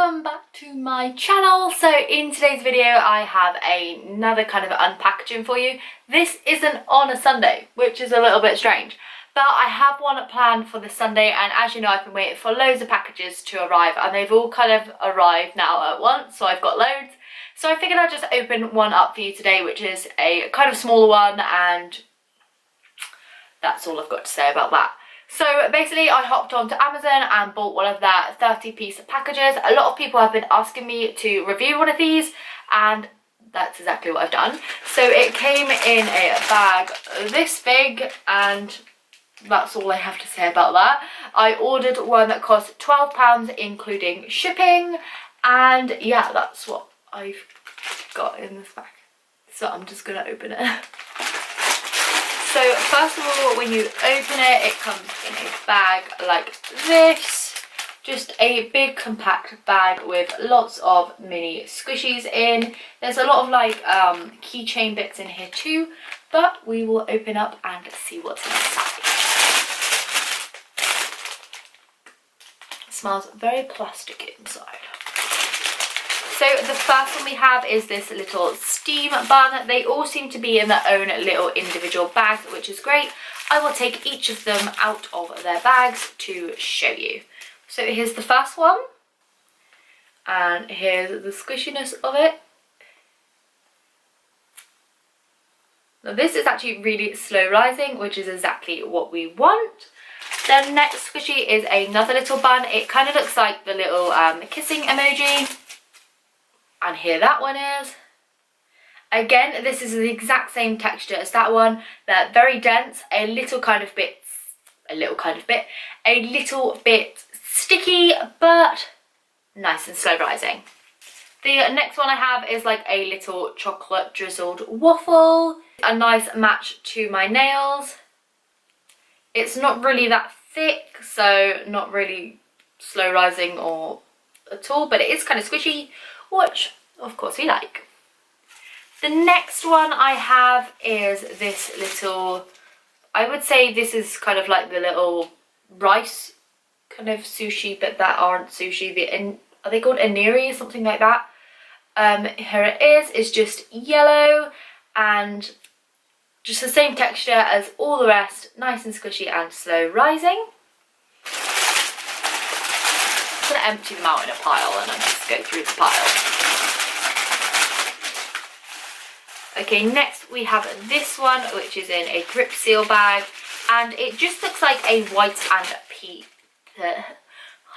welcome back to my channel. So in today's video I have another kind of unpackaging for you. This isn't on a Sunday, which is a little bit strange, but I have one planned for this Sunday, and as you know I've been waiting for loads of packages to arrive and they've all kind of arrived now at once, so I've got loads. So I figured I'd just open one up for you today, which is a kind of smaller one, and that's all I've got to say about that. So basically I hopped onto Amazon and bought one of their 30-piece packages. A lot of people have been asking me to review one of these, and that's exactly what I've done. So it came in a bag this big, and that's all I have to say about that. I ordered one that cost £12 including shipping, and yeah, that's what I've got in this bag. So I'm just gonna open it. So first of all, when you open it, it comes in a bag like this. Just a big compact bag with lots of mini squishies in. There's a lot of like keychain bits in here too, but we will open up and see what's inside. It smells very plastic inside. So the first one we have is this little Steamed Bun. They all seem to be in their own little individual bags, which is great. I will take each of them out of their bags to show you. So here's the first one, and here's the squishiness of it. Now this is actually really slow rising, which is exactly what we want. The next squishy is another little bun. It kind of looks like the little kissing emoji. And here that one is. Again, this is the exact same texture as that one. They're very dense, a little bit sticky, but nice and slow rising. The next one I have is like a little chocolate drizzled waffle. A nice match to my nails. It's not really that thick, so not really slow rising or at all, but it is kind of squishy, which of course we like. The next one I have is this little, I would say this is kind of like the little rice kind of sushi, but that aren't sushi. Are they called onigiri or something like that? Here it is. It's just yellow and just the same texture as all the rest, nice and squishy and slow rising. I'm going to empty them out in a pile and I'll just go through the pile. Okay, next we have this one, which is in a grip seal bag, and it just looks like a white and I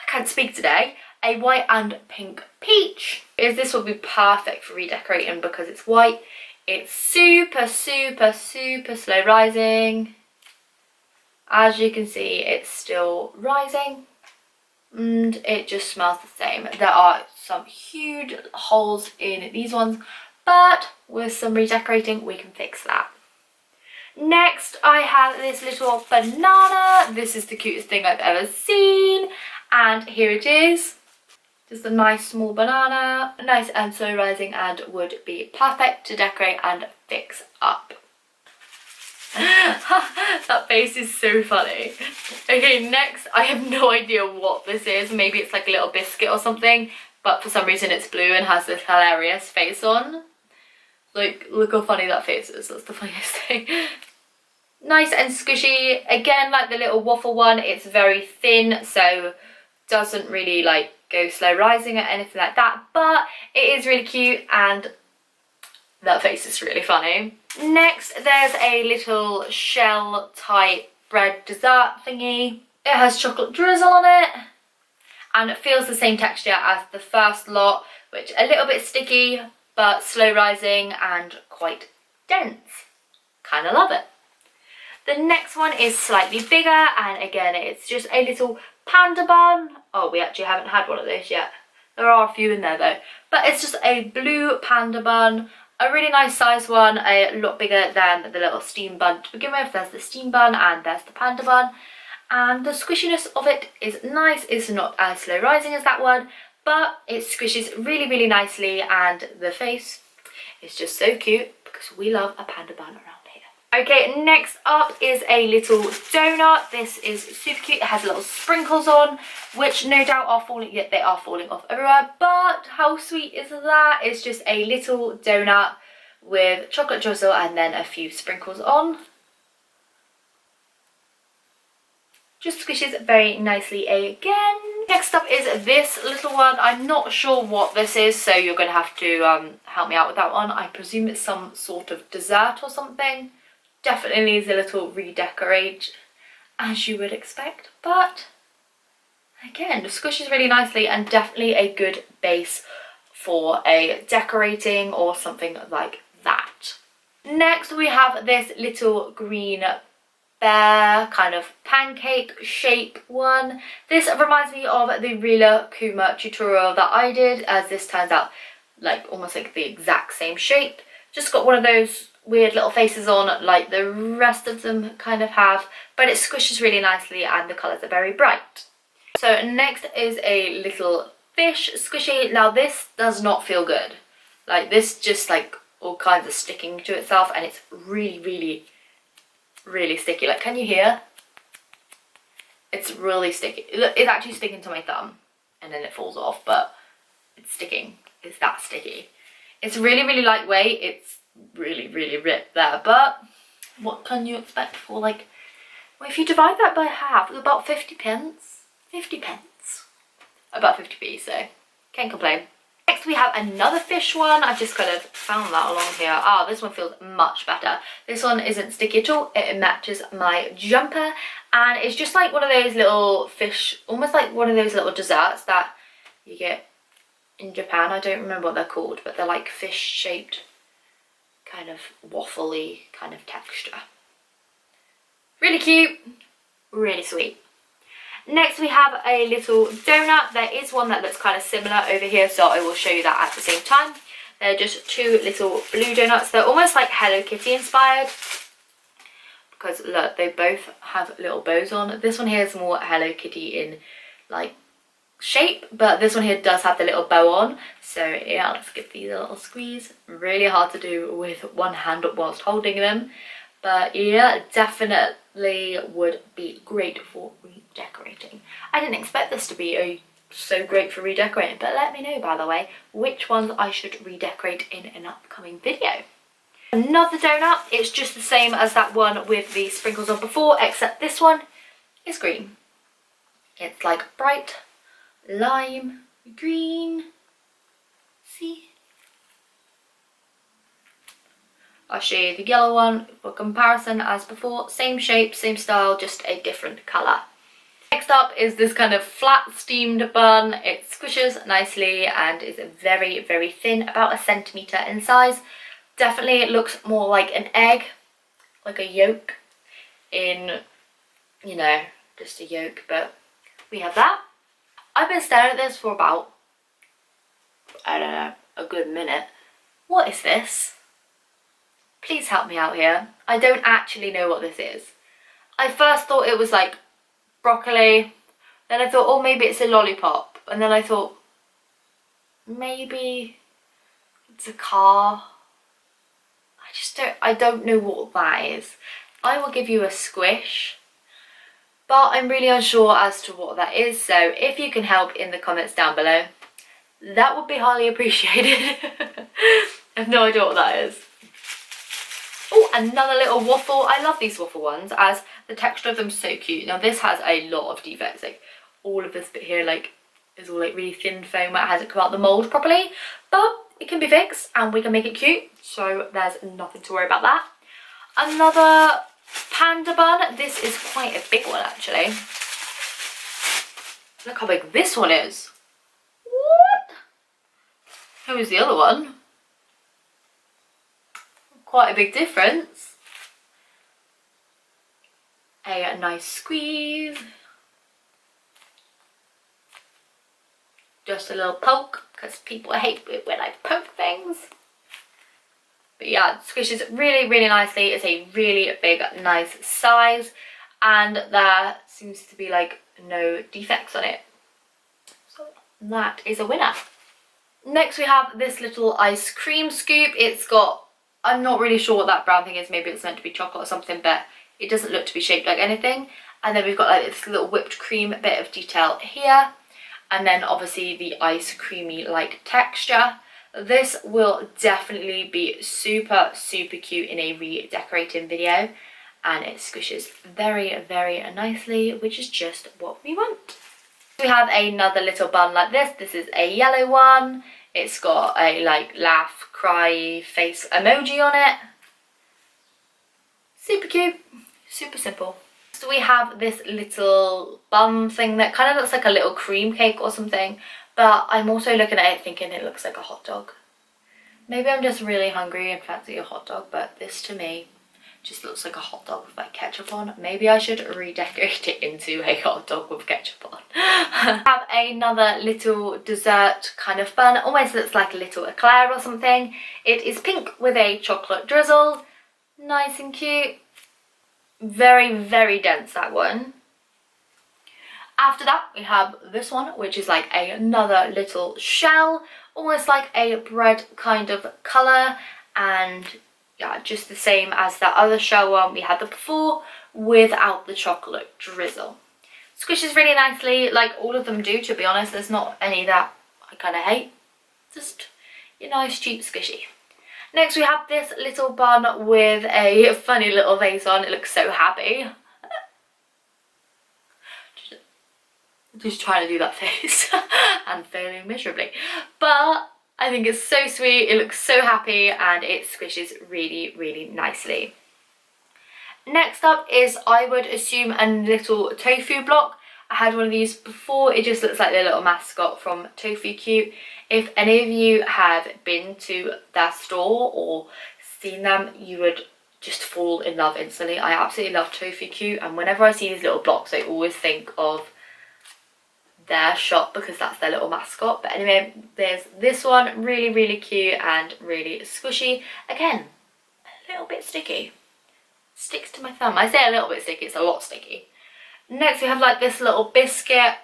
can't speak today. A white and pink peach. This will be perfect for redecorating because it's white. It's super slow rising. As you can see, it's still rising. And it just smells the same. There are some huge holes in these ones, but with some redecorating we can fix that. Next I have this little banana. This is the cutest thing I've ever seen, and here it is. Just a nice small banana, nice and slow rising, and would be perfect to decorate and fix up. That face is so funny. Okay, next I have no idea what this is. Maybe it's like a little biscuit or something, but for some reason it's blue and has this hilarious face on. Like, look how funny that face is. That's the funniest thing. Nice and squishy. Again, like the little waffle one, it's very thin, so doesn't really like go slow rising or anything like that, but it is really cute and that face is really funny. Next, there's a little shell type bread dessert thingy. It has chocolate drizzle on it, and it feels the same texture as the first lot, which a little bit sticky, but slow rising and quite dense. Kinda love it. The next one is slightly bigger, and again, it's just a little panda bun. Oh, we actually haven't had one of those yet. There are a few in there though. But it's just a blue panda bun. A really nice size one, a lot bigger than the little Steamed Bun to begin with. There's the Steamed Bun and there's the panda bun. And the squishiness of it is nice. It's not as slow rising as that one, but it squishes really nicely, and the face is just so cute because we love a panda bun around here. Okay, next up is a little donut. This is super cute. It has little sprinkles on, which no doubt are falling, yet they are falling off everywhere. But how sweet is that? It's just a little donut with chocolate drizzle and then a few sprinkles on. Just squishes very nicely again. Next up is this little one. I'm not sure what this is, so you're going to have to help me out with that one. I presume it's some sort of dessert or something. Definitely needs a little redecorate, as you would expect, but again, squishes really nicely and definitely a good base for a decorating or something like that. Next we have this little green bear kind of pancake shape one. This reminds me of the redecorating tutorial that I did, as this turns out like almost like the exact same shape. Just got one of those weird little faces on like the rest of them kind of have, but it squishes really nicely and the colours are very bright. So next is a little fish squishy. Now this does not feel good. Like this just like all kinds of sticking to itself, and it's really sticky. Like, can you hear? It's really sticky. It's actually sticking to my thumb and then it falls off, but it's sticking. It's that sticky. It's really lightweight. It's really ripped there, but what can you expect for, like, well, if you divide that by half, it's about 50 pence. 50 pence. About 50p, so can't complain. Next we have another fish one. I've just kind of found that along here. Ah, this one feels much better. This one isn't sticky at all. It matches my jumper, and it's just like one of those little fish, almost like one of those little desserts that you get in Japan. I don't remember what they're called, but they're like fish shaped, kind of waffly kind of texture. Really cute, really sweet. Next we have a little donut. There is one that looks kind of similar over here, so I will show you that at the same time. They're just two little blue donuts. They're almost like Hello Kitty inspired, because look, they both have little bows on. This one here is more Hello Kitty in like shape, but this one here does have the little bow on. So yeah, let's give these a little squeeze. Really hard to do with one hand whilst holding them, but yeah, definitely would be great for redecorating. I didn't expect this to be so great for redecorating, but let me know, by the way, which ones I should redecorate in an upcoming video. Another donut. It's just the same as that one with the sprinkles on before, except this one is green. It's like bright lime green. See? I'll show you the yellow one for comparison as before. Same shape, same style, just a different colour. Next up is this kind of flat steamed bun. It squishes nicely and is very thin, about 1 centimetre in size. Definitely it looks more like an egg, like a yolk in, you know, just a yolk, but we have that. I've been staring at this for about, I don't know, a good minute. What is this? Please help me out here. I don't actually know what this is. I first thought it was like broccoli, then I thought, oh, maybe it's a lollipop, and then I thought maybe it's a car. I don't know what that is. I will give you a squish, but I'm really unsure as to what that is, so if you can help in the comments down below, that would be highly appreciated. I have no idea what that is. Oh, another little waffle. I love these waffle ones, as the texture of them is so cute. Now this has a lot of defects, like all of this bit here like is all like really thin foam where it hasn't come out the mould properly, but it can be fixed and we can make it cute, so there's nothing to worry about that. Another panda bun. This is quite a big one actually. Look how big this one is. What? Who's the other one? Quite a big difference. A nice squeeze. Just a little poke, because people hate it when I poke things. But yeah, it squishes really nicely. It's a really big, nice size, and there seems to be like no defects on it. So that is a winner. Next we have this little ice cream scoop. It's got, I'm not really sure what that brown thing is. Maybe it's meant to be chocolate or something, but it doesn't look to be shaped like anything. And then we've got like this little whipped cream bit of detail here. And then obviously the ice creamy like texture. This will definitely be super, super cute in a redecorating video. And it squishes very, very nicely, which is just what we want. We have another little bun like this. This is a yellow one. It's got a like laugh, cry, face emoji on it. Super cute, super simple. So we have this little bun thing that kind of looks like a little cream cake or something, but I'm also looking at it thinking it looks like a hot dog. Maybe I'm just really hungry and fancy a hot dog, but this to me just looks like a hot dog with like ketchup on. Maybe I should redecorate it into a hot dog with ketchup on. I have another little dessert kind of bun, almost looks like a little eclair or something. It is pink with a chocolate drizzle. Nice and cute. Very, very dense, that one. After that, we have this one, which is like another little shell, almost like a bread kind of colour, and yeah, just the same as that other shell one we had before without the chocolate drizzle. Squishes really nicely, like all of them do, to be honest. There's not any that I kind of hate. Just your nice cheap squishy. Next we have this little bun with a funny little face on. It looks so happy. Just trying to do that face and failing miserably. But I think it's so sweet, it looks so happy, and it squishes really, really nicely. Next up is, I would assume, a little tofu block. I had one of these before. It just looks like the little mascot from Tofu Cute. If any of you have been to their store or seen them, you would just fall in love instantly. I absolutely love Tofu Cute, and whenever I see these little blocks, I always think of their shop because that's their little mascot. But anyway, there's this one, really, really cute and really squishy. Again, a little bit sticky. Sticks to my thumb. I say a little bit sticky, it's a lot sticky. Next we have like this little biscuit.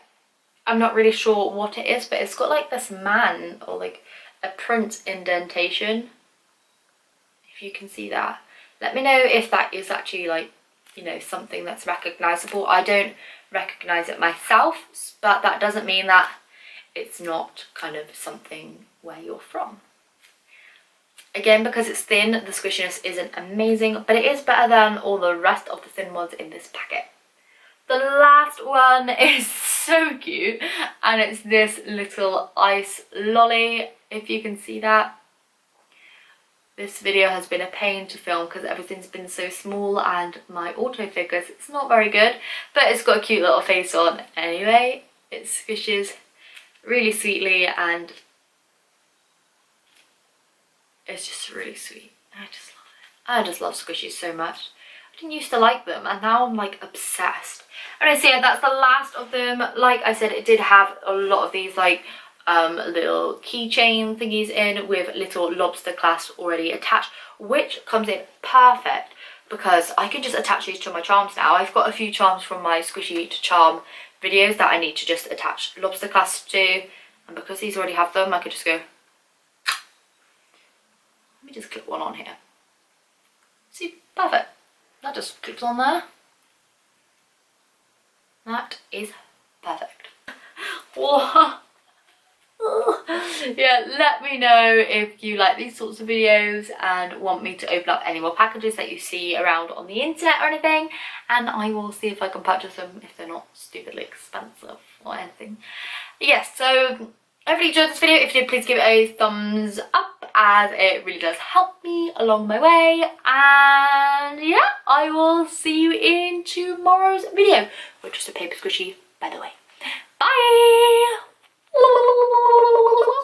I'm not really sure what it is, but it's got like this man or like a print indentation. If you can see that. Let me know if that is actually like, you know, something that's recognisable. I don't recognise it myself, but that doesn't mean that it's not kind of something where you're from. Again, because it's thin, the squishiness isn't amazing, but it is better than all the rest of the thin ones in this packet. The last one is so cute, and it's this little ice lolly, if you can see that. This video has been a pain to film because everything's been so small and my autofocus, it's not very good, but it's got a cute little face on anyway. It squishes really sweetly and it's just really sweet. I just love it. I just love squishies so much. I didn't used to like them and now I'm like obsessed. Alright, so yeah, that's the last of them. Like I said, it did have a lot of these like little keychain thingies in with little lobster clasps already attached, which comes in perfect because I can just attach these to my charms now. I've got a few charms from my squishy to charm videos that I need to just attach lobster clasps to, and because these already have them, I could just go, let me just clip one on here. See, perfect. That just clips on there. That is perfect. Whoa. Yeah, let me know if you like these sorts of videos and want me to open up any more packages that you see around on the internet or anything, and I will see if I can purchase them if they're not stupidly expensive or anything. Yes, so I really enjoyed this video. If you did, please give it a thumbs up as it really does help me along my way, and yeah, I will see you in tomorrow's video, which is a paper squishy